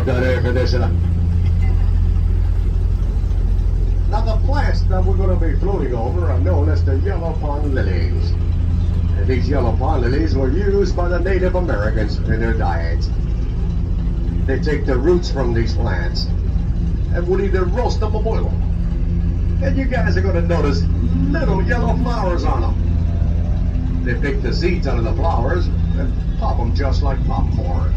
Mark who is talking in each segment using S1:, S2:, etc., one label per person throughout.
S1: that air conditioner. Now the plants that we're going to be floating over are known as the yellow pond lilies. And these yellow pond lilies were used by the Native Americans in their diets. They take the roots from these plants and would either roast them or boil them. And you guys are going to notice little yellow flowers on them. They pick the seeds out of the flowers and pop them just like popcorn.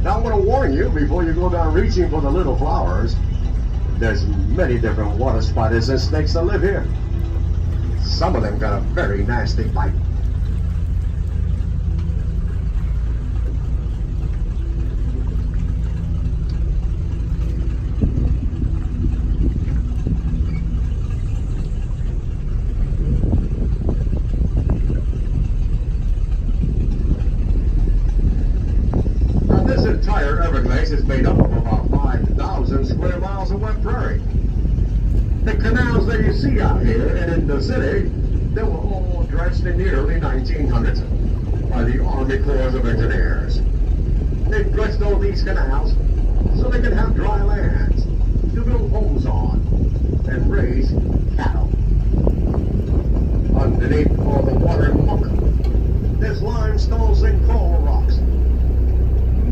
S1: Now I'm going to warn you before you go down reaching for the little flowers, there's many different water spiders and snakes that live here. Some of them got a very nasty bite. Everglades is made up of about 5,000 square miles of wet prairie. The canals that you see out here and in the city, they were all dredged in the early 1900s by the Army Corps of Engineers. They dredged all these canals so they could have dry lands to build homes on and raise cattle. Underneath all the water and muck, there's limestones and coral rocks.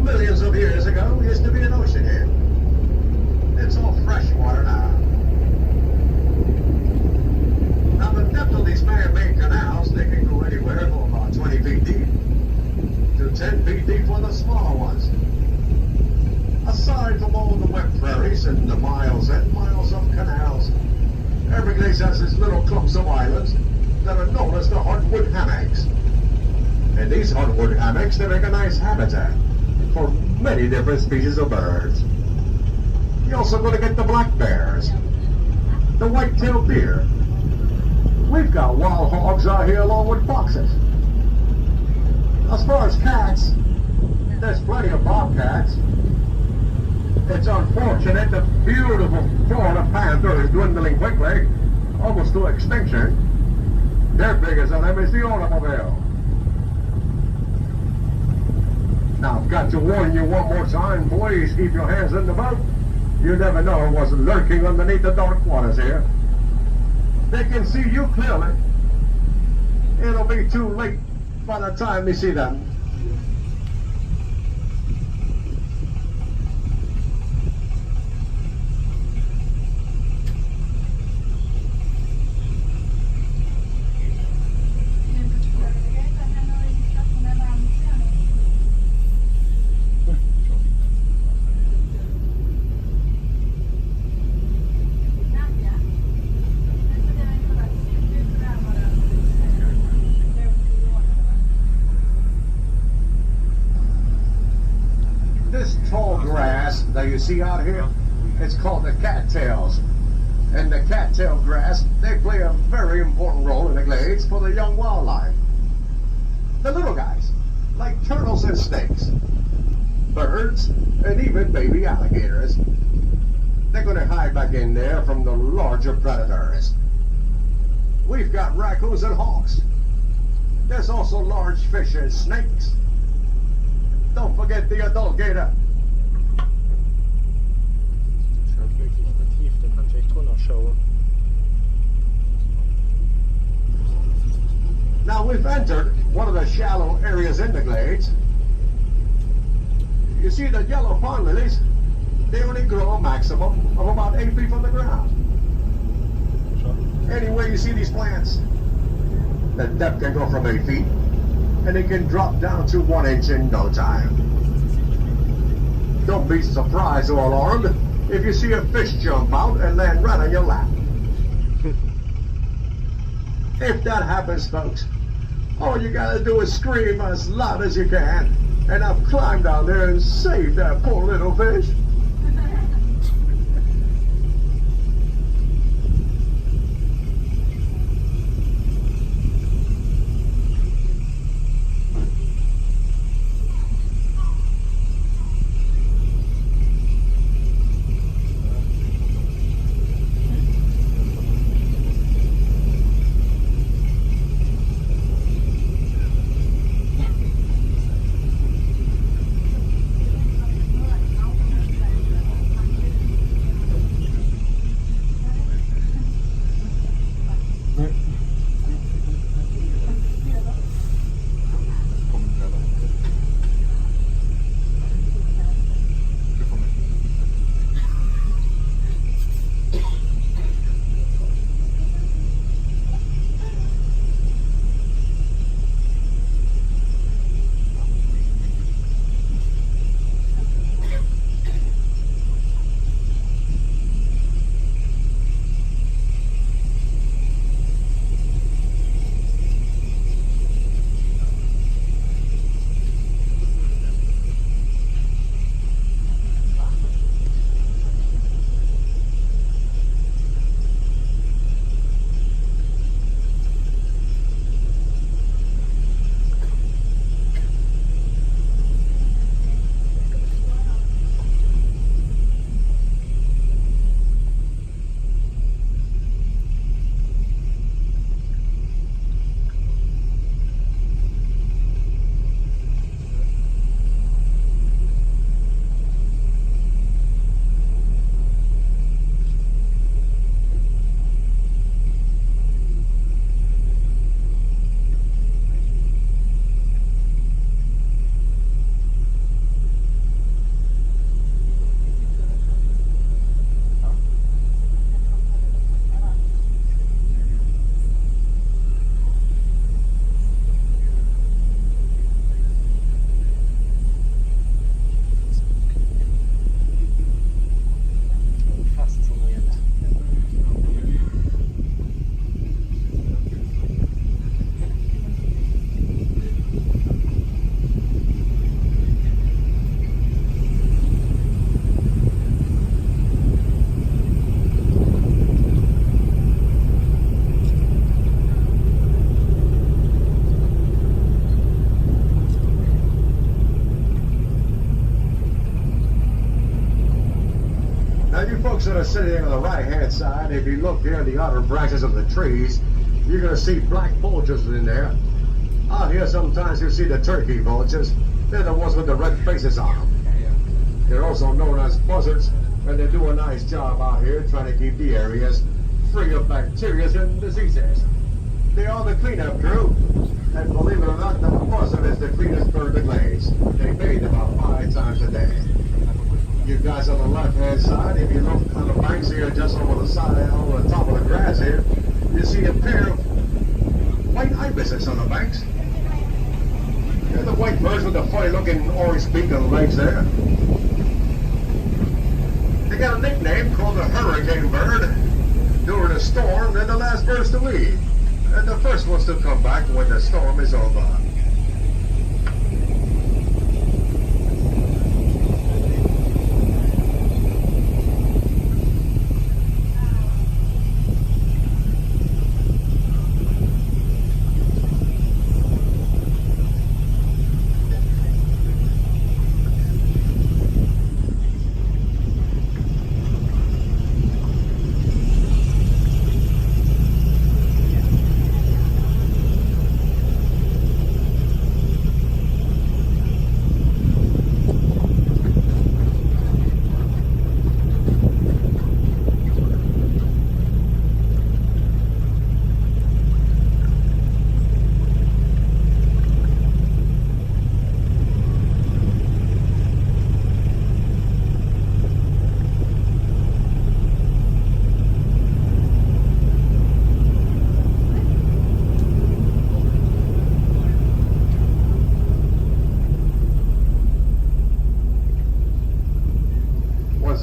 S1: Millions of years ago, used to be an ocean here. It's all fresh water now. Now the depth of these man-made canals, they can go anywhere from about 20 feet deep to 10 feet deep for the smaller ones. Aside from all the wet prairies and the miles and miles of canals, Everglades has these little clumps of islands that are known as the hardwood hammocks. And these hardwood hammocks, they make a nice habitat for many different species of birds. You're also going to get the black bears, the white-tailed deer. We've got wild hogs out here along with foxes. As far as cats, there's plenty of bobcats. It's unfortunate the beautiful Florida panther is dwindling quickly, almost to extinction. Their biggest of them is the automobile. Now, I've got to warn you one more time, please keep your hands in the boat. You never know what's lurking underneath the dark waters here. They can see you clearly. It'll be too late by the time you see them. That you see out here, it's called the cattails. And the cattail grass, they play a very important role in the glades for the young wildlife. The little guys, like turtles and snakes, birds, and even baby alligators. They're going to hide back in there from the larger predators. We've got raccoons and hawks. There's also large fish and snakes. Don't forget the adult gator. Now we've entered one of the shallow areas in the glades. You see the yellow pond lilies, they only grow a maximum of about 8 feet from the ground. Anyway, you see these plants, the depth can go from 8 feet and it can drop down to 1 inch in no time. Don't be surprised or alarmed if you see a fish jump out and land right on your lap. If that happens, folks, all you gotta do is scream as loud as you can, and I've climbed down there and saved that poor little fish. folks that are sitting on the right-hand side, if you look here in the outer branches of the trees, you're going to see black vultures in there. Out here sometimes you see the turkey vultures. They're the ones with the red faces on them. They're also known as buzzards, and they do a nice job out here trying to keep the areas free of bacteria and diseases. They are the cleanup crew, and believe it or not, the buzzard is the cleanest bird in the glades. They bathe about 5 times a day. You guys on the left-hand side, if you look on the banks here, just over the side, over the top of the grass here, you see a pair of white ibises on the banks. They're the white birds with the funny-looking orange beak and legs there. They got a nickname called the hurricane bird. During a storm, they're the last birds to leave, and the first ones to come back when the storm is over.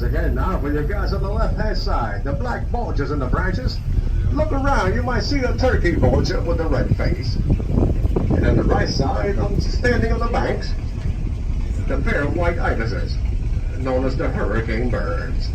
S1: Again now for you guys on the left-hand side, the black vultures in the branches. Look around, you might see a turkey vulture with a red face. And on the right side, standing on the banks, the pair of white ibises, known as the hurricane birds.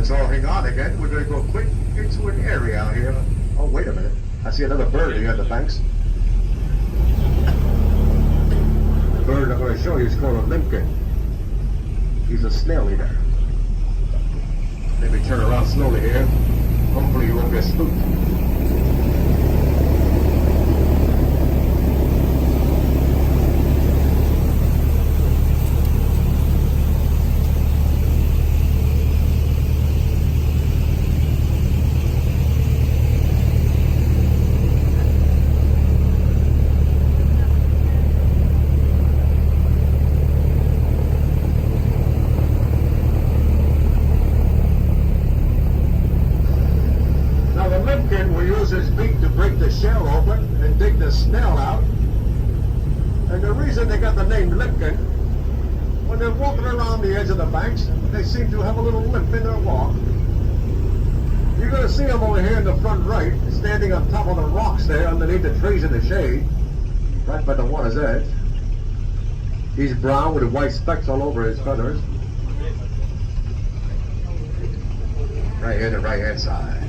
S1: So hang on again, we're going to go quick into an area out here. Oh, wait a minute. I see another bird here at the banks. The bird I'm going to show you is called a limpkin. He's a snail eater. Let me turn around slowly here. Hopefully you won't get spooked. Will use his beak to break the shell open and dig the snail out. And the reason they got the name limpkin, when they're walking around the edge of the banks, they seem to have a little limp in their walk. You're going to see him over here in the front right, standing on top of the rocks there underneath the trees in the shade, right by the water's edge. He's brown with white specks all over his feathers. Right here on the right-hand side.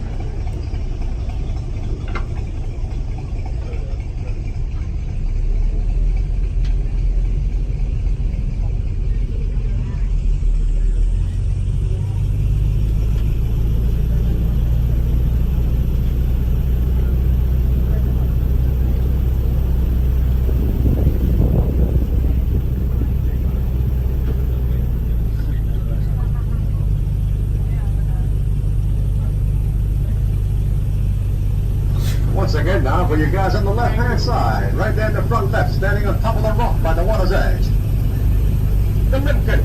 S1: Once again now for you guys on the left-hand side, right there in the front left, standing on top of the rock by the water's edge. the Limkin.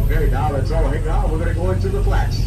S1: Okay, now let's all hang out. We're going to go into the flats.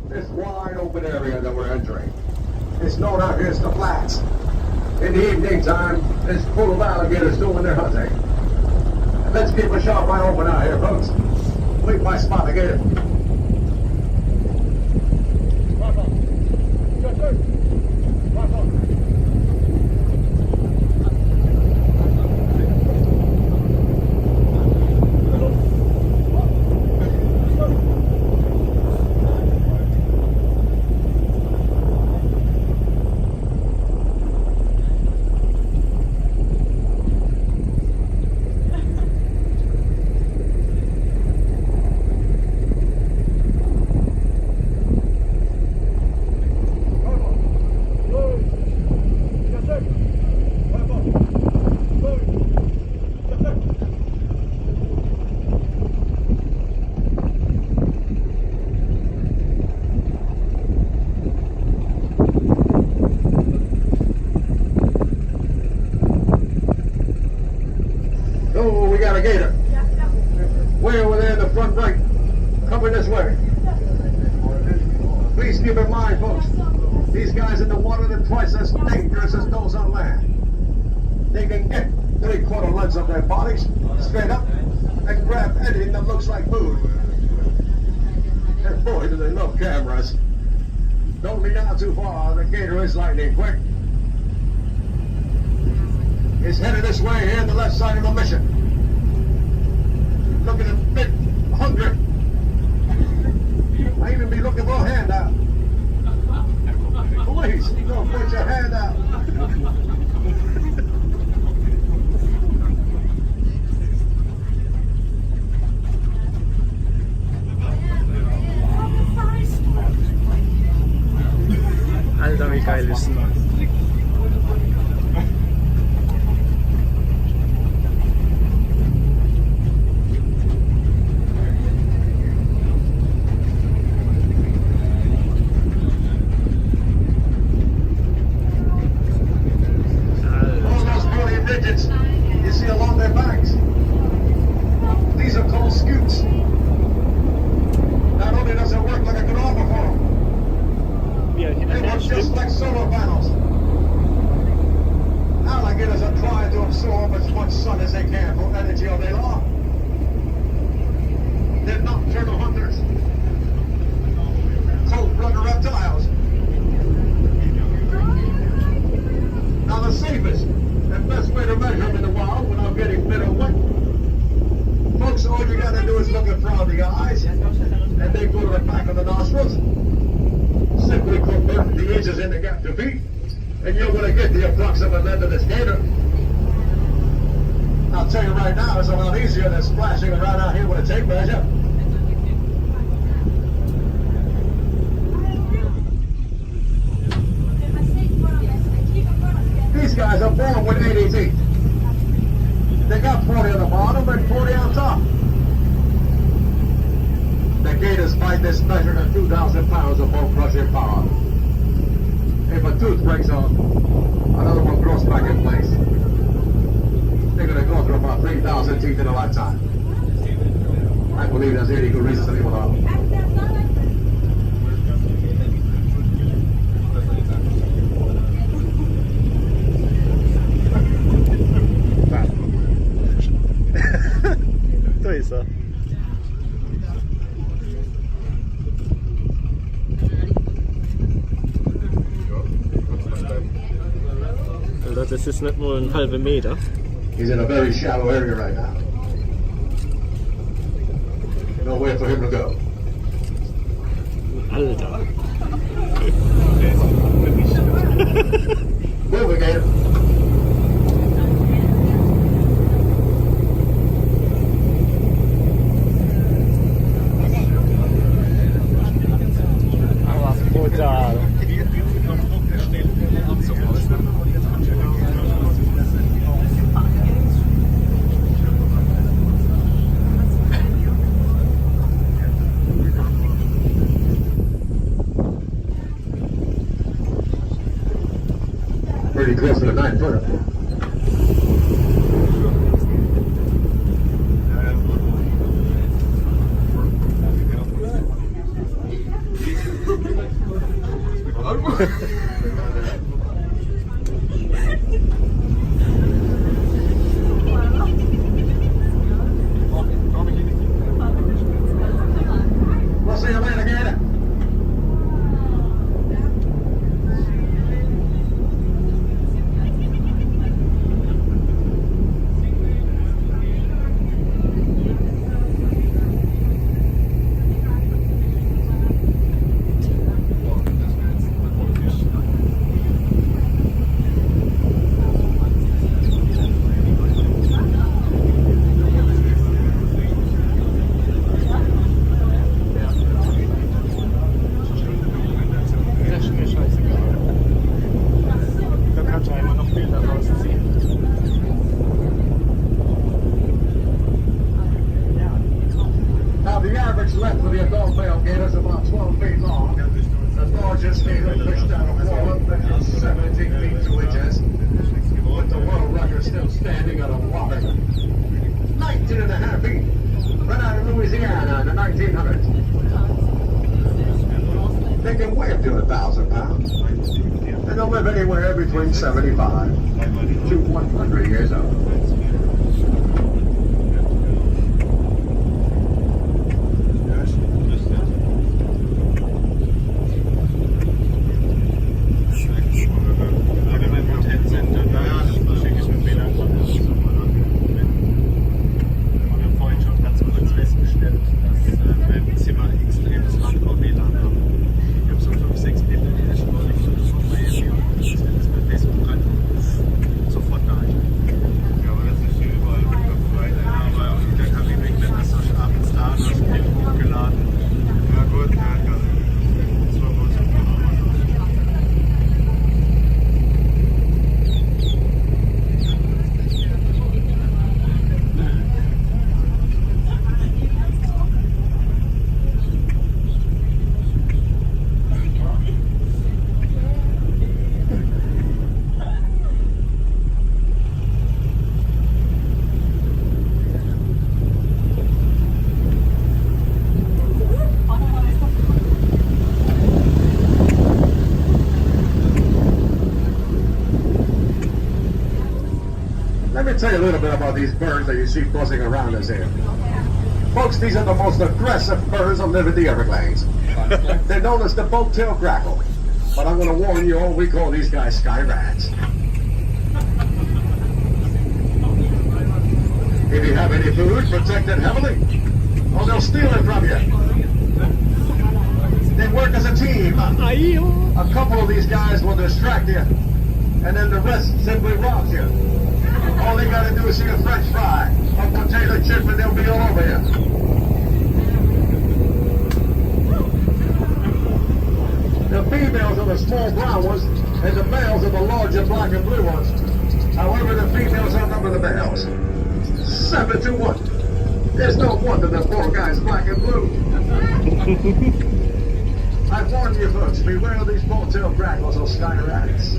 S1: This wide open area that we're entering is known out here as the flats. In the evening time, it's full of alligators doing their hunting. Let's keep a sharp eye open out here, folks. We might spot a gator. Oh, we got a gator. Way over there in the front right. Coming this way. Please keep in mind, folks, these guys in the water are twice as dangerous as those on land. They can get 3/4 lengths of their bodies straight up and grab anything that looks like food. And boy, do they love cameras. Don't lean out too far. The gator is lightning quick. He's headed this way here on the left side of the mission. Looking a bit hungry. I even be looking for a handout. Please, don't put your hand out.
S2: Alter Michaelis.
S1: You see along their backs. These are called scoots. Not only does it work like a good offer for them, they work just like solar panels. Alligators are trying to absorb as much sun as they can for energy all day long. They're nocturnal hunters. Cold-blooded reptiles. Now the safest and best way to measure them in the wild without getting bit or wet. Folks, all you gotta do is look in front of the eyes, and they go to the back of the nostrils. Simply convert the inches into gap to feet, and you're gonna get the approximate length of this gator. I'll tell you right now, it's a lot easier than splashing around out here with a tape measure. These guys are born with 80 teeth. They got 40 on the bottom and 40 on top. The gators fight this measured at 2,000 pounds of bone crushing power. If a tooth breaks off, another one grows back in place. They're going to go through about 3,000 teeth in a lifetime. I believe there's any good reason to leave alone.
S2: Tu ist er. Alter, das ist nicht mal ein halber Meter.
S1: He's in a very shallow area right now. Nowhere for him to go.
S2: Alter.
S1: Move again.
S2: Aber brutal.
S1: Pretty close to the 9 footer. We'll see you later, Gator. Now, the average length of the adult male gator is about 12 feet long. The largest gator fished out of water is 17 feet 2 inches. With the world record still standing at a whopping 19 and a half feet. Right out of Louisiana in the 1900s. They can weigh up to 1,000 pounds. And they'll live anywhere between 75 to 100 years old. Let me tell you a little bit about these birds that you see buzzing around us here. Folks, these are the most aggressive birds that live in the Everglades. They're known as the boat-tailed grackle. But I'm going to warn you all, we call these guys sky rats. If you have any food, protect it heavily, or they'll steal it from you. They work as a team. A couple of these guys will distract you, and then the rest simply robs you. All they gotta do is see a French fry, a potato chip, and they'll be all over you. The females are the small brown ones, and the males are the larger black and blue ones. However, the females outnumber the males. 7 to 1. There's no wonder the poor guy's black and blue. I warn you folks, beware of these motel grackles or sky rats.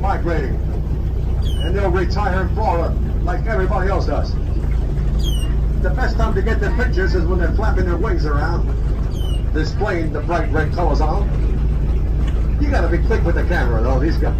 S1: Migrating, and they'll retire in Florida like everybody else does. The best time to get their pictures is when they're flapping their wings around, displaying the bright red colors on them. You gotta be quick with the camera though, these guys.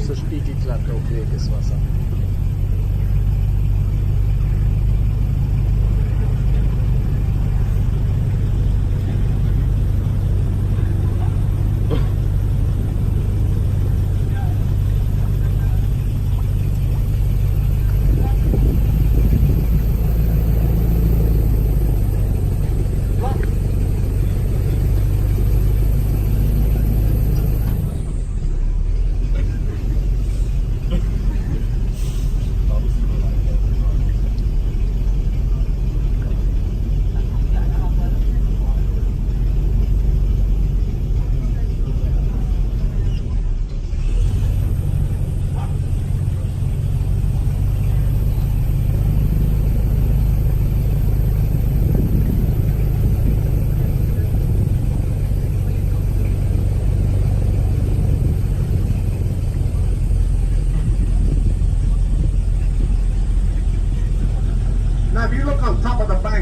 S3: So spiegelglatt auf Weges Wasser.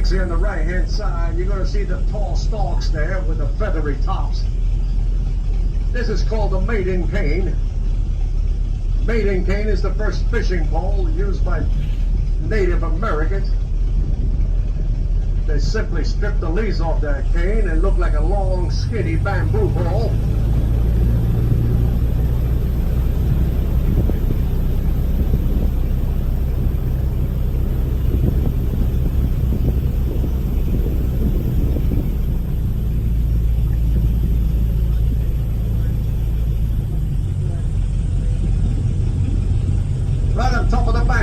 S1: Here on the right hand side, you're going to see the tall stalks there with the feathery tops. This is called the mating cane. Mating cane is the first fishing pole used by Native Americans. They simply strip the leaves off that cane and look like a long, skinny bamboo pole.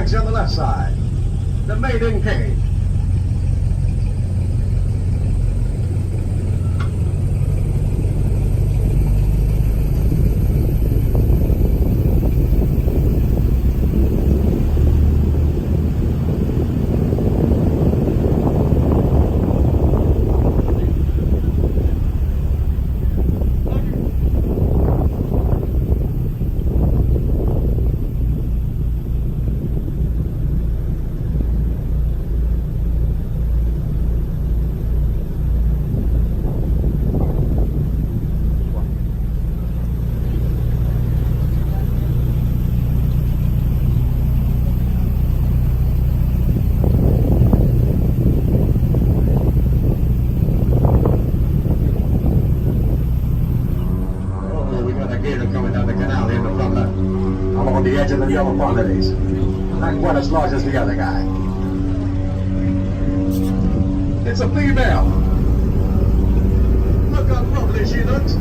S1: next on the left side. The maiden cage. The edge of the yellow quantities. Not quite as large as the other guy. It's a female. Look how lovely she looks.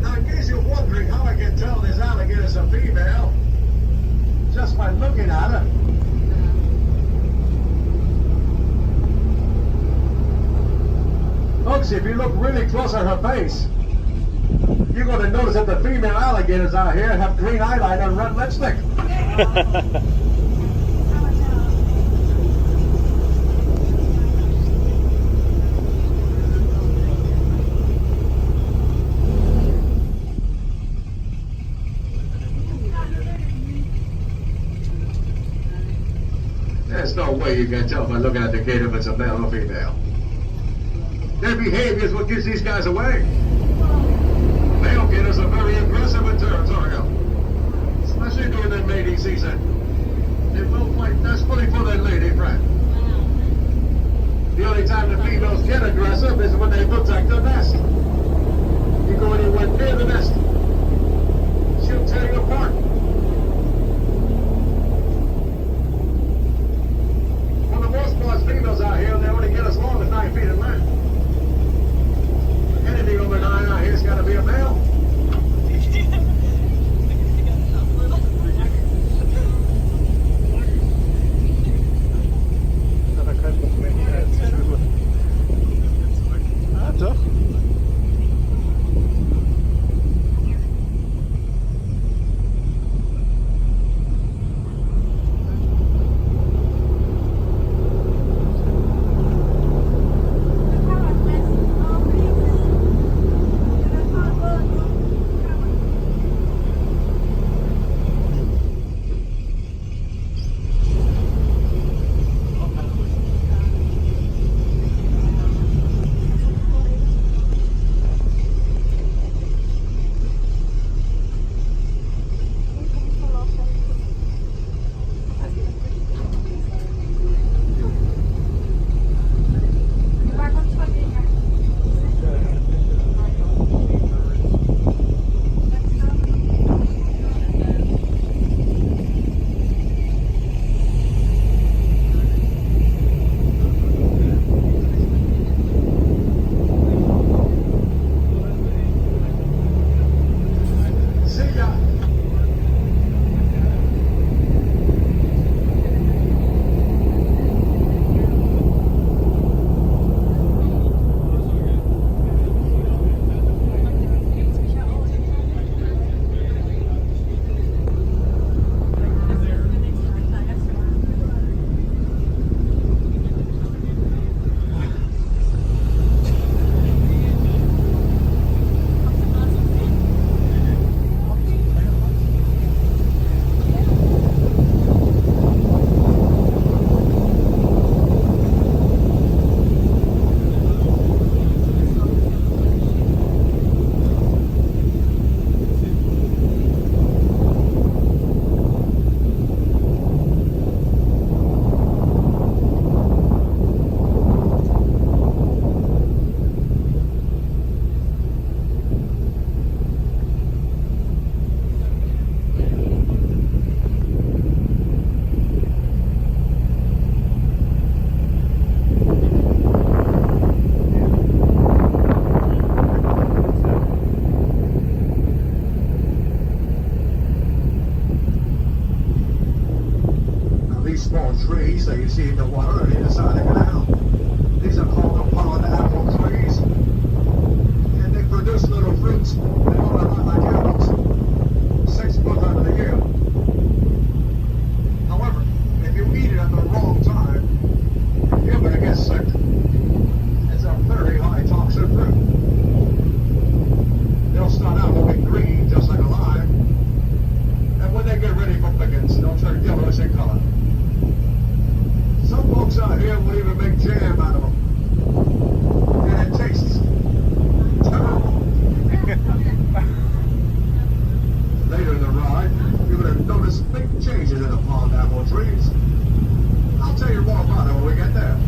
S1: Now, in case you're wondering how I can tell this alligator's a female, just by looking at her. Folks, if you look really close at her face, you're going to notice that the female alligators out here have green eyeliner and red lipstick. There's no way you can tell by looking at the gator if it's a male or female. Their behavior is what gives these guys away. Male gators are very aggressive and territorial, especially during their mating season. They will fight desperately for their lady friend. The only time the females get aggressive is when they protect the nest. You go anywhere near the nest, she'll tear you apart. For the most part, females out here, they only get as long as 9 feet in length. Anything over 9 out here's got to be a male.
S2: Doch.
S1: in the water on either side of the canal. These are called the pond apple trees. And they produce little fruits. They look a lot like apples. 6 months out of the year. However, if you eat it at the wrong time, you're going to get sick. It's a very high toxin fruit. They'll start out looking green, just like a lime. And when they get ready for pickings, they'll turn yellowish in color. Some folks out here will even make jam out of them. And it tastes terrible. Later in the ride, you're going to notice big changes in the pond apple trees. I'll tell you more about it when we get there.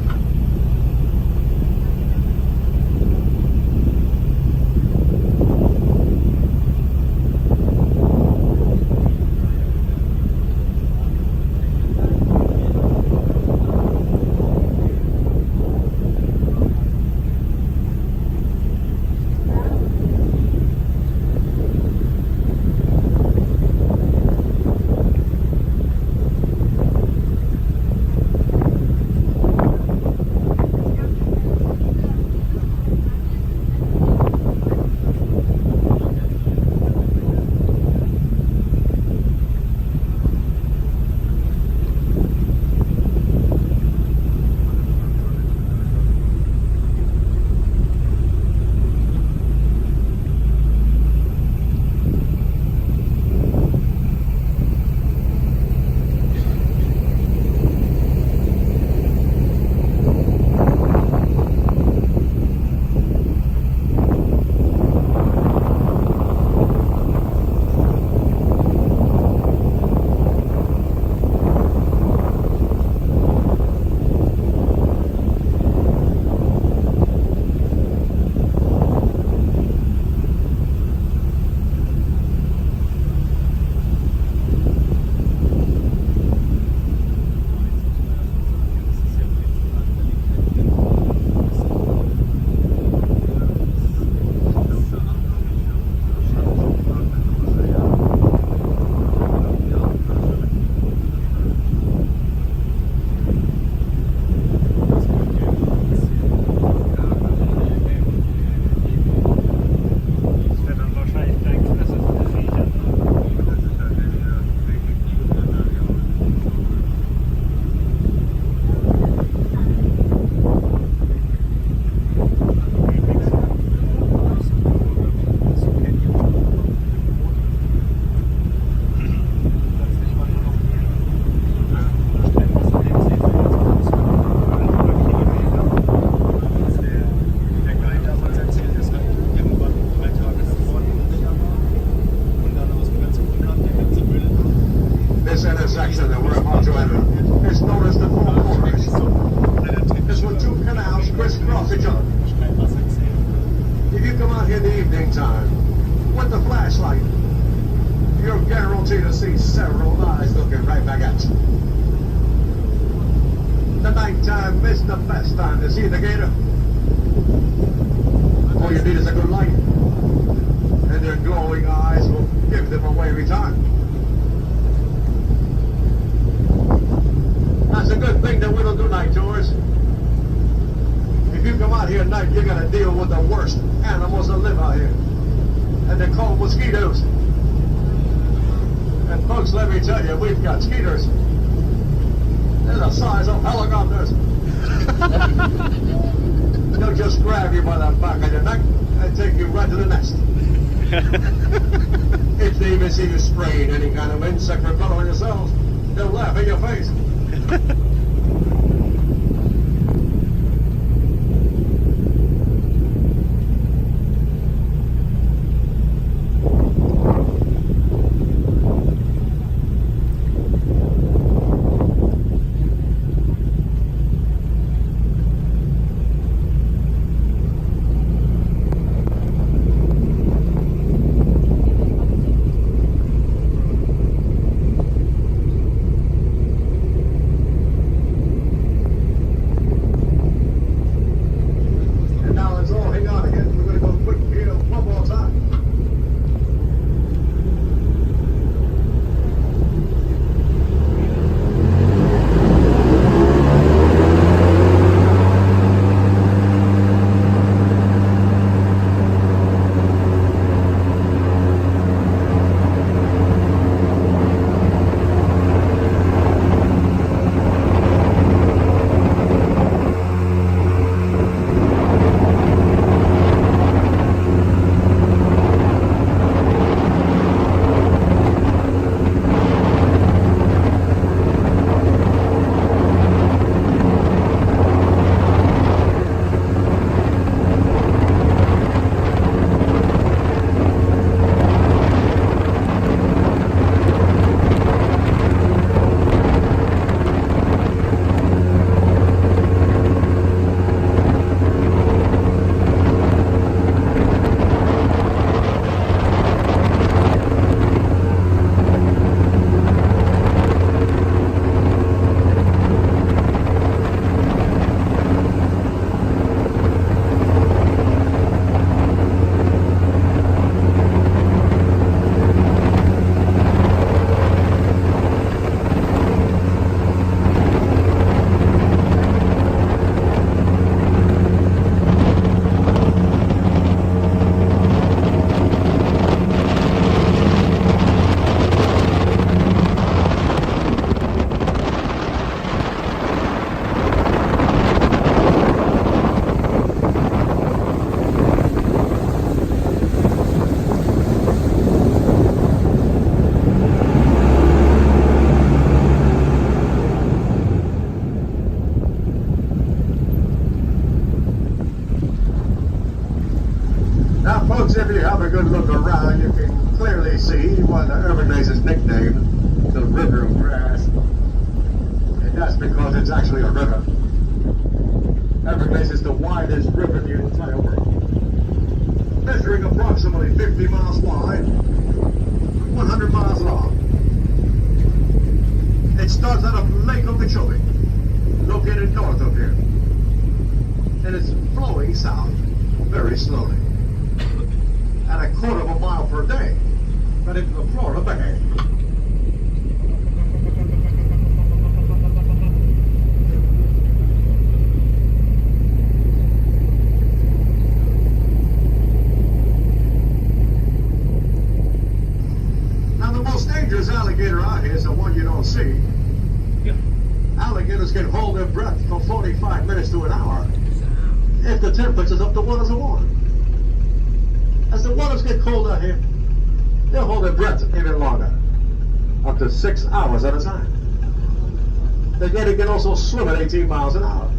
S1: Intersection that we're about to enter is known as the Four Corners. This when two canals crisscross each other. If you come out here in the evening time with the flashlight, you're guaranteed to see several eyes looking right back at you. The nighttime is the best time to see the gator. All you need is a good light, and their glowing eyes will give them away every time. That's a good thing that we don't do night tours. If you come out here at night, you're going to deal with the worst animals that live out here. And they're called mosquitoes. And folks, let me tell you, we've got skeeters. They're the size of helicopters. They'll just grab you by the back of your neck and take you right to the nest. If they even see you spraying any kind of insect repellent on yourselves, they'll laugh in your face. Now, folks, if you have a good look around, you can clearly see why the Everglades is nicknamed the River of Grass. And that's because it's actually a river. Everglades is the widest river in the entire world, measuring approximately 50 miles wide, 100 miles long. It starts out of Lake Okeechobee, located north of here, and it's flowing south very slowly at a quarter of a mile per day, right into the Florida Bay. Now, the most dangerous alligator out here is the one you don't see. Alligators can hold their breath for 45 minutes to an hour if the temperature's up to 101. As the waters get cold out here, they'll hold their breath even longer, up to 6 hours at a time. The gator can also swim at 18 miles an hour.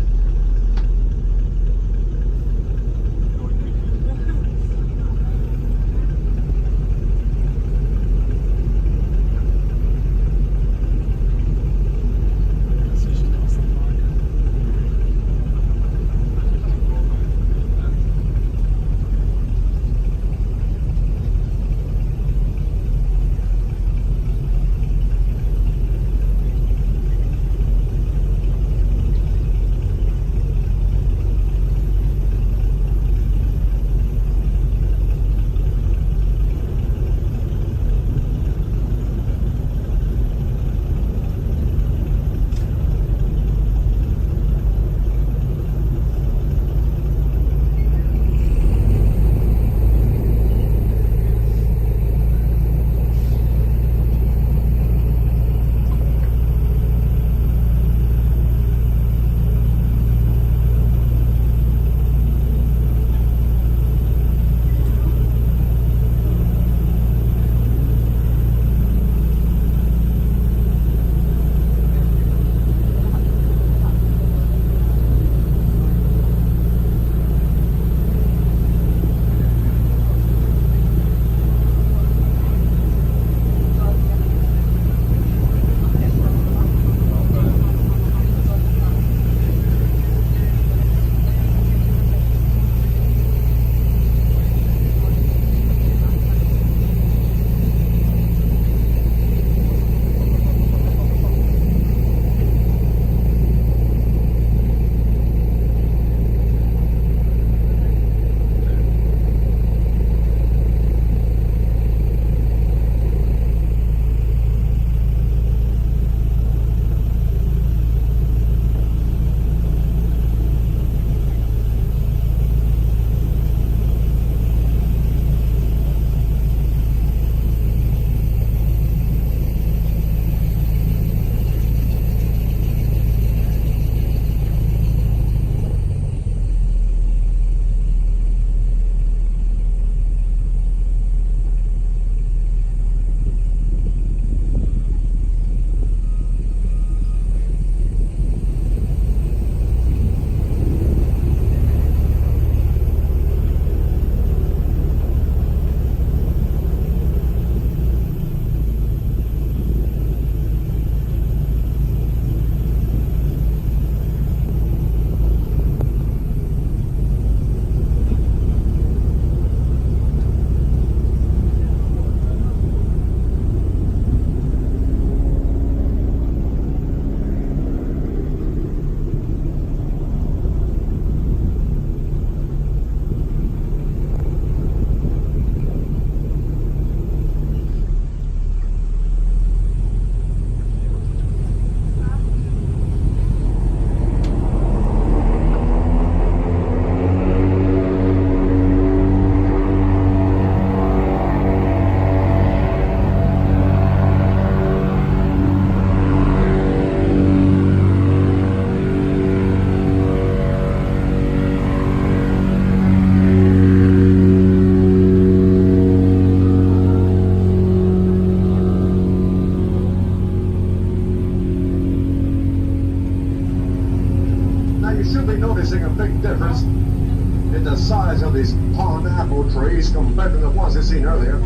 S1: pond apple trees compared to the ones you've seen earlier.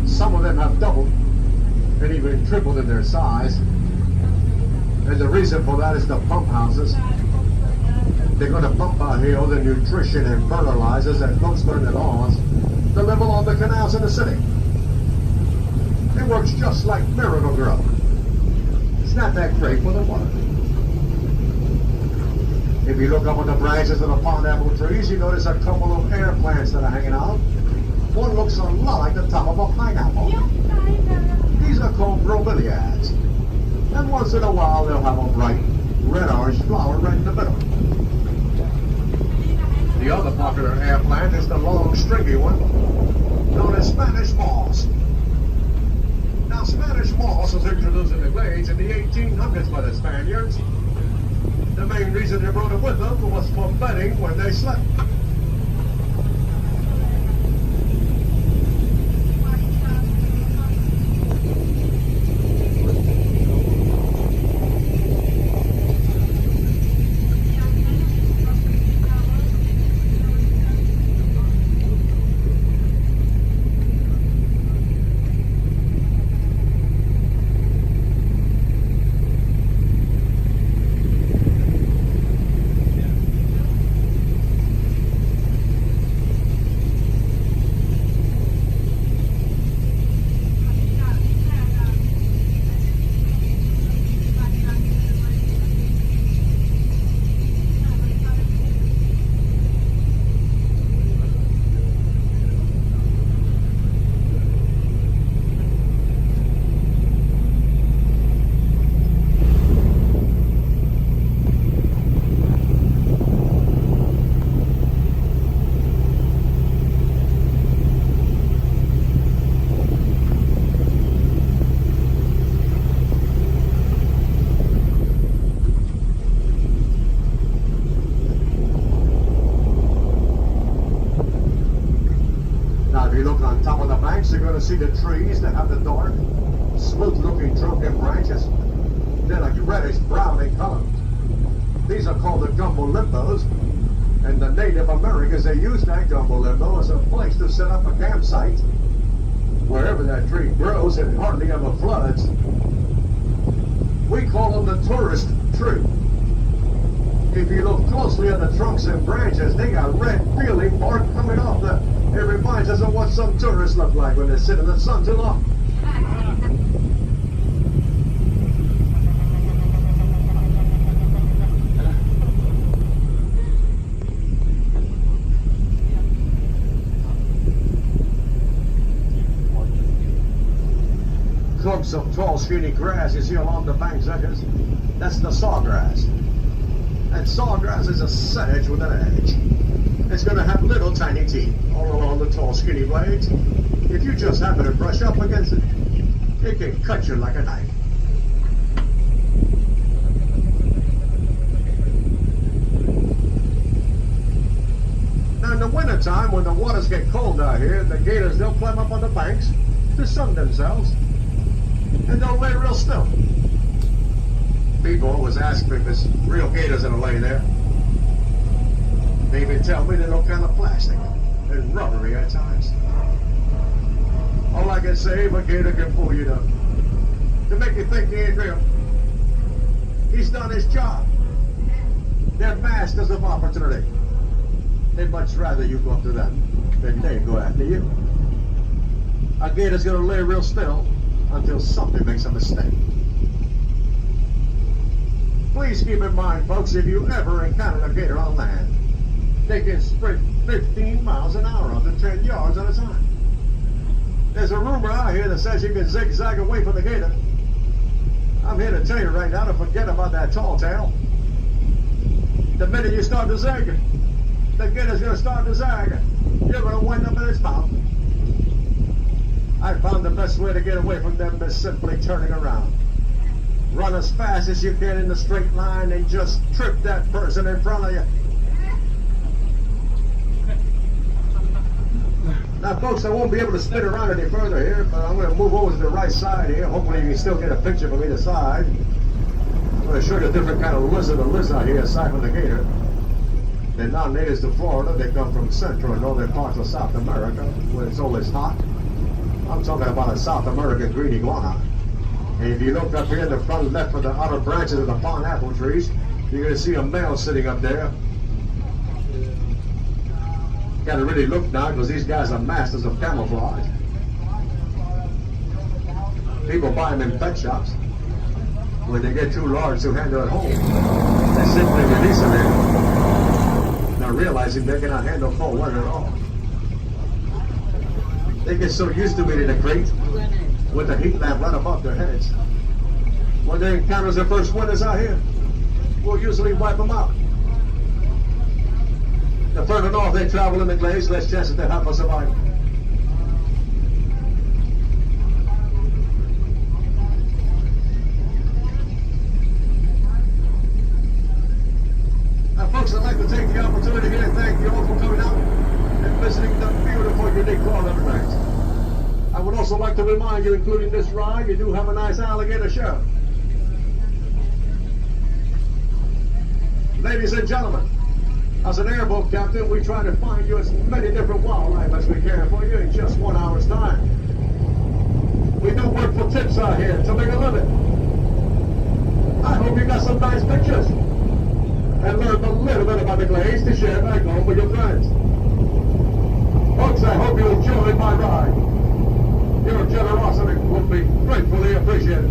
S1: Some of them have doubled and even tripled in their size. And the reason for that is the pump houses. They're going to pump out here all the nutrition and fertilizers that folks put in the lawns to live along the canals in the city. It works just like Miracle-Gro. It's not that great for the water. If you look up on the branches of the pond apple trees, you notice a couple of air plants that are hanging out. One looks a lot like the top of a pineapple. These are called bromeliads. And once in a while, they'll have a bright red-orange flower right in the middle. The other popular air plant is the long, stringy one, known as Spanish moss. Now, Spanish moss was introduced in the Glades in the 1800s by the Spaniards. The main reason they brought it with them was for bedding when they slept. You're going to see the trees that have the dark, smooth-looking trunk and branches. They're like reddish-brown in color. These are called the gumbo limbos, and the Native Americans, they use that gumbo limbo as a place to set up a campsite. Wherever that tree grows, it hardly ever floods. We call them the tourist tree. If you look closely at the trunks and branches, they got red peeling bark coming off the. It reminds us of what some tourists look like when they sit in the sun too long. Clumps of tall, skinny grass you see along the bank's edges, that's the sawgrass. And sawgrass is a sedge with an edge. It's going to have little tiny teeth all along the tall, skinny blades. If you just happen to brush up against it, it can cut you like a knife. Now in the wintertime, when the waters get cold out here, the gators, they'll climb up on the banks to sun themselves, and they'll lay real still. People always ask me if there's real gators that'll lay there. They even tell me they look kind of plastic and rubbery at times. All I can say, a gator can fool you to make you think he ain't real. He's done his job. They're masters of opportunity. They'd much rather you go after them than they go after you. A gator's gonna lay real still until something makes a mistake. Please keep in mind, folks, if you ever encounter a gator on land, they can sprint 15 miles an hour up to 10 yards at a time. There's a rumor out here that says you can zigzag away from the gator. I'm here to tell you right now to forget about that tall tale. The minute you start to zag, the gator's going to start to zag. You're going to wind up in its mouth. I found the best way to get away from them is simply turning around. Run as fast as you can in the straight line and just trip that person in front of you. Now, folks, I won't be able to spin around any further here, but I'm going to move over to the right side here. Hopefully you can still get a picture from either side. I'm going to show you a different kind of lizard that lives out here aside from the gator. They're not natives to Florida. They come from Central and northern parts of South America, where it's always hot. I'm talking about a South American green iguana. And if you look up here in the front left of the outer branches of the pineapple trees, you're going to see a male sitting up there. Got to really look now because these guys are masters of camouflage. People buy them in pet shops. When they get too large to handle at home, they simply release them in, not realizing they cannot handle cold weather at all. They get so used to being in a crate with a heat lamp right above their heads. When they encounter their first winters out here, we'll usually wipe them out. The further north they travel in the glades, less chances they have for survival. Now, folks, I'd like to take the opportunity here and thank you all for coming out and visiting the beautiful, unique Florida Everglades. I would also like to remind you, including this ride, you do have a nice alligator show. Ladies and gentlemen, as an airboat captain, we try to find you as many different wildlife as we can for you in just 1 hour's time. We do work for tips out here to make a living. I hope you got some nice pictures and learned a little bit about the Glades to share back home with your friends. Folks, I hope you enjoyed my ride. Your generosity will be gratefully appreciated.